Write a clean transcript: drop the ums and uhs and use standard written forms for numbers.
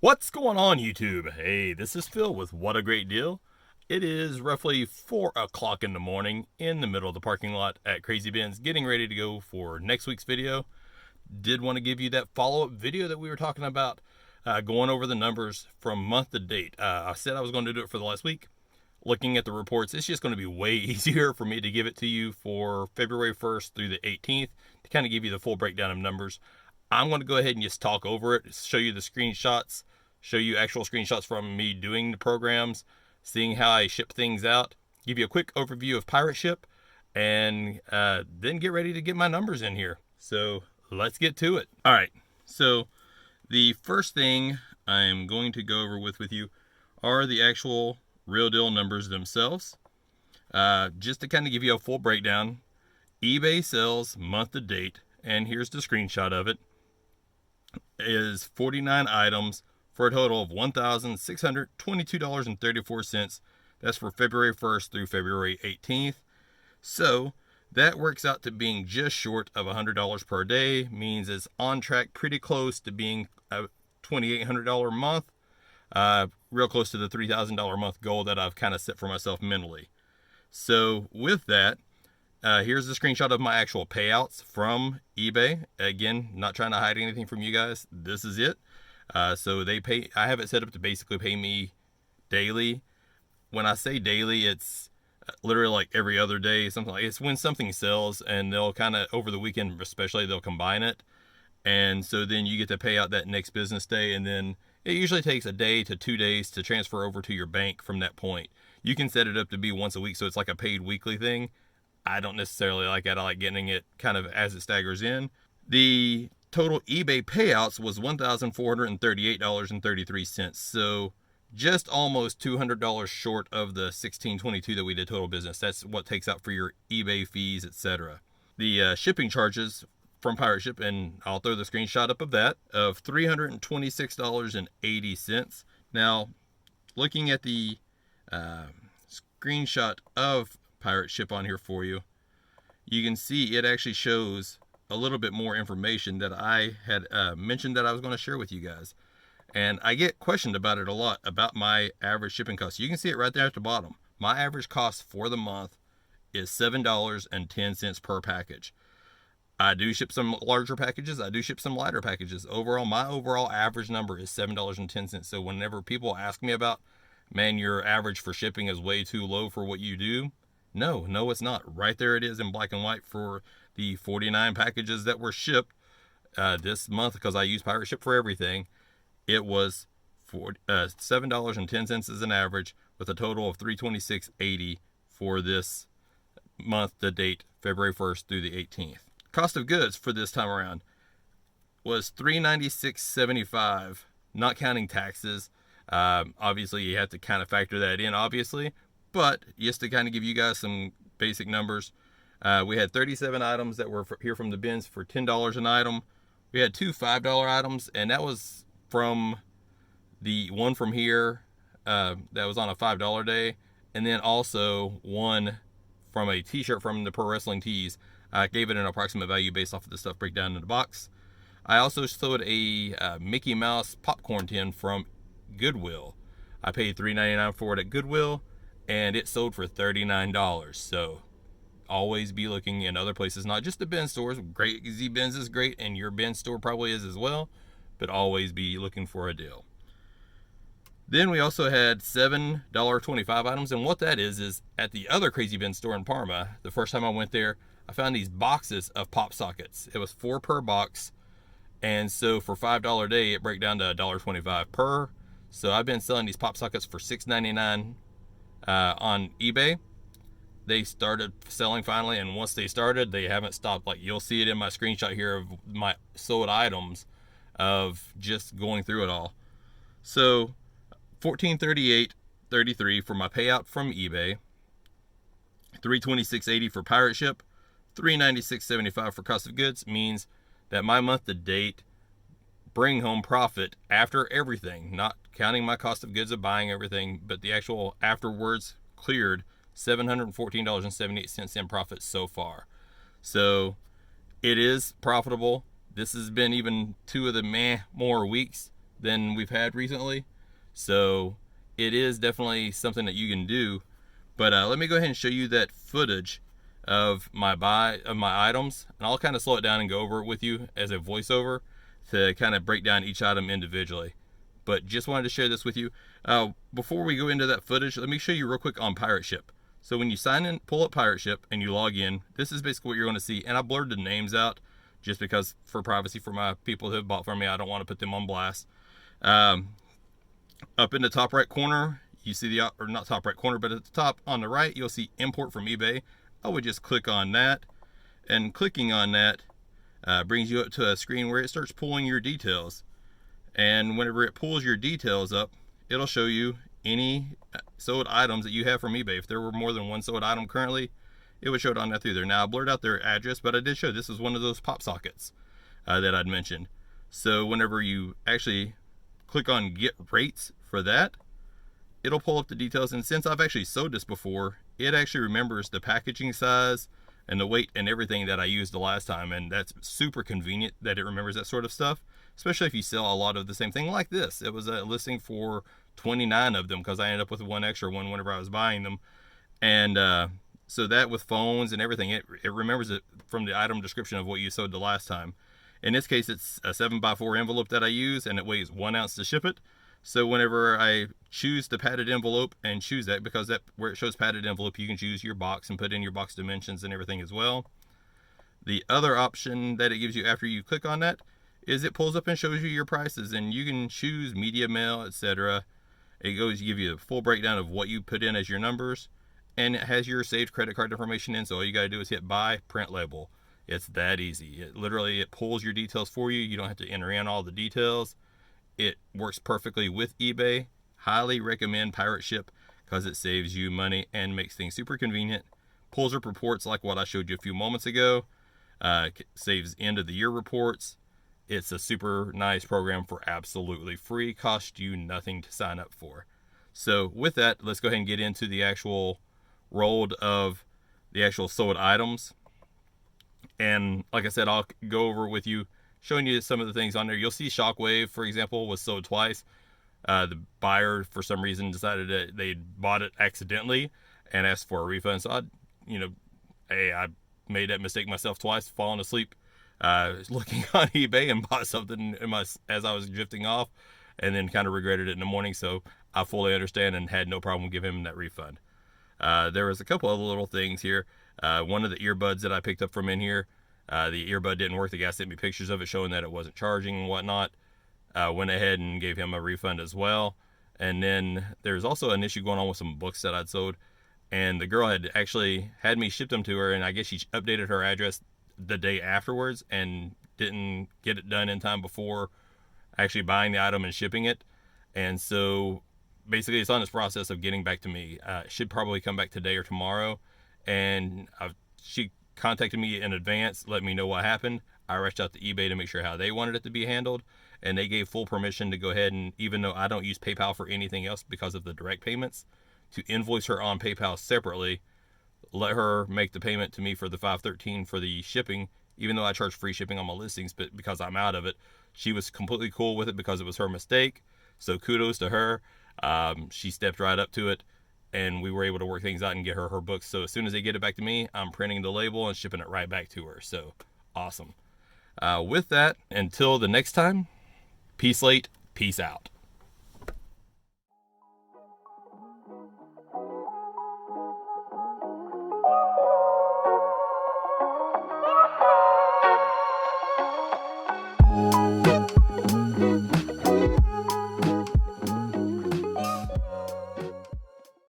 What's going on, YouTube? Hey, this is Phil with What a Great Deal. It is roughly 4 o'clock in the morning in the middle of the parking lot at Crazy Ben's, getting ready to go for next week's video. Did want to give you that follow-up video that we were talking about, going over the numbers from month to date. I said I was going to do it for the last week. Looking at the reports, it's just going to be way easier for me to give it to you for February 1st through the 18th to kind of give you the full breakdown of numbers. I'm going to go ahead and just talk over it, show you the screenshots, show you actual screenshots from me doing the programs, seeing how I ship things out, give you a quick overview of Pirate Ship, and then get ready to get my numbers in here. So let's get to it. All right, so the first thing I'm going to go over with you are the actual real deal numbers themselves. Just to kind of give you a full breakdown, eBay sales month to date, and here's the screenshot of it, is 49 items for a total of $1,622.34. That's for February 1st through February 18th. So that works out to being just short of $100 per day, means it's on track pretty close to being a $2,800 a month, real close to the $3,000 a month goal that I've kind of set for myself mentally. So with that, here's the screenshot of my actual payouts from eBay. Again, not trying to hide anything from you guys. This is it. So I have it set up to basically pay me daily. When I say daily, it's literally like every other day, something like it's when something sells, and they'll kind of over the weekend, especially, they'll combine it. And so then you get to pay out that next business day, and then it usually takes a day to 2 days to transfer over to your bank from that point. You can set it up to be once a week, so it's like a paid weekly thing. I don't necessarily like that. I like getting it kind of as it staggers in. The total eBay payouts was $1,438.33. So just almost $200 short of the $1,622 that we did total business. That's what takes out for your eBay fees, etc. The shipping charges from Pirate Ship, and I'll throw the screenshot up of that, of $326.80. Now, looking at the screenshot of Pirate Ship on here for you, you can see it actually shows a little bit more information that I had mentioned that I was going to share with you guys. And I get questioned about it a lot, about my average shipping cost. You can see it right there at the bottom. My average cost for the month is $7.10 per package. I do ship some larger packages. I do ship some lighter packages. Overall, my overall average number is $7.10. So whenever people ask me about, man, your average for shipping is way too low for what you do, no, it's not. Right there it is in black and white for the 49 packages that were shipped this month, because I use Pirate Ship for everything. It was $7.10 as an average, with a total of $326.80 for this month to date, February 1st through the 18th. Cost of goods for this time around was $396.75, not counting taxes. Obviously, you have to kind of factor that in, obviously. But just to kind of give you guys some basic numbers, we had 37 items that were here from the bins for $10 an item. We had 2 $5 items, and that was from the one from here that was on a $5 day, and then also one from a t-shirt from the Pro Wrestling Tees. I gave it an approximate value based off of the stuff breakdown in the box. I also sold a Mickey Mouse popcorn tin from Goodwill. I paid $3.99 for it at Goodwill, and it sold for $39. So always be looking in other places, not just the bin stores. Crazy Ben's is great, and your bin store probably is as well, but always be looking for a deal. Then we also had $7.25 items, and what that is at the other Crazy Ben store in Parma, the first time I went there, I found these boxes of pop sockets. It was 4 per box, and so for $5 a day, it break down to $1.25 per. So I've been selling these pop sockets for $6.99 on eBay. They started selling finally, and once they started, they haven't stopped. Like, you'll see it in my screenshot here of my sold items, of just going through it all. So $1438.33 for my payout from eBay, $326.80 for Pirate Ship, $396.75 for cost of goods, means that my month to date bring home profit after everything, not counting my cost of goods of buying everything, but the actual afterwards cleared, $714.78 in profit so far. So it is profitable. This has been even 2 of the more weeks than we've had recently. So it is definitely something that you can do. But let me go ahead and show you that footage of my items, and I'll kind of slow it down and go over it with you as a voiceover to kind of break down each item individually. But just wanted to share this with you. Before we go into that footage, let me show you real quick on Pirate Ship. So when you sign in, pull up Pirate Ship, and you log in, this is basically what you're going to see. And I blurred the names out just because for privacy for my people who have bought from me, I don't want to put them on blast. Up in the top right corner, you see the, or not top right corner, but at the top on the right, you'll see import from eBay. I would just click on that, and clicking on that brings you up to a screen where it starts pulling your details. And whenever it pulls your details up, it'll show you any sold items that you have from eBay. If there were more than one sold item currently, it would show it on that through there. Now I blurred out their address, but I did show this is one of those pop sockets that I'd mentioned. So whenever you actually click on get rates for that, it'll pull up the details. And since I've actually sewed this before, it actually remembers the packaging size and the weight and everything that I used the last time. And that's super convenient that it remembers that sort of stuff, especially if you sell a lot of the same thing like this. It was a listing for 29 of them because I ended up with one extra one whenever I was buying them. And so that with phones and everything, it remembers it from the item description of what you sewed the last time. In this case, it's a 7x4 envelope that I use, and it weighs 1 ounce to ship it. So whenever I choose the padded envelope and choose that, because that where it shows padded envelope, you can choose your box and put in your box dimensions and everything as well. The other option that it gives you after you click on that is it pulls up and shows you your prices, and you can choose media mail, etc. It goes give you a full breakdown of what you put in as your numbers, and it has your saved credit card information in. So all you got to do is hit buy, print label. It's that easy. It pulls your details for you. You don't have to enter in all the details. It works perfectly with eBay. Highly recommend Pirate Ship because it saves you money and makes things super convenient. Pulls up reports like what I showed you a few moments ago. Saves end of the year reports. It's a super nice program for absolutely free. Cost you nothing to sign up for. So with that, let's go ahead and get into the actual rolled of the actual sold items. And like I said, I'll go over with you, showing you some of the things on there. You'll see Shockwave, for example, was sold twice. The buyer, for some reason, decided that they bought it accidentally and asked for a refund. So I made that mistake myself twice, falling asleep, looking on eBay and bought something as I was drifting off, and then kind of regretted it in the morning. So I fully understand and had no problem giving him that refund. There was a couple other little things here. One of the earbuds that I picked up from in here, the earbud didn't work. The guy sent me pictures of it showing that it wasn't charging and whatnot. Went ahead and gave him a refund as well. And then there's also an issue going on with some books that I'd sold, and the girl had actually had me ship them to her, and I guess she updated her address the day afterwards and didn't get it done in time before actually buying the item and shipping it. And so basically it's on this process of getting back to me. It should probably come back today or tomorrow. And she contacted me in advance, let me know what happened. I reached out to eBay to make sure how they wanted it to be handled, and they gave full permission to go ahead and, even though I don't use PayPal for anything else because of the direct payments, to invoice her on PayPal separately, let her make the payment to me for the $513 for the shipping, even though I charge free shipping on my listings, but because I'm out of it, she was completely cool with it because it was her mistake. So kudos to her. She stepped right up to it, and we were able to work things out and get her books. So as soon as they get it back to me, I'm printing the label and shipping it right back to her. So awesome. With that, until the next time, peace late, peace out.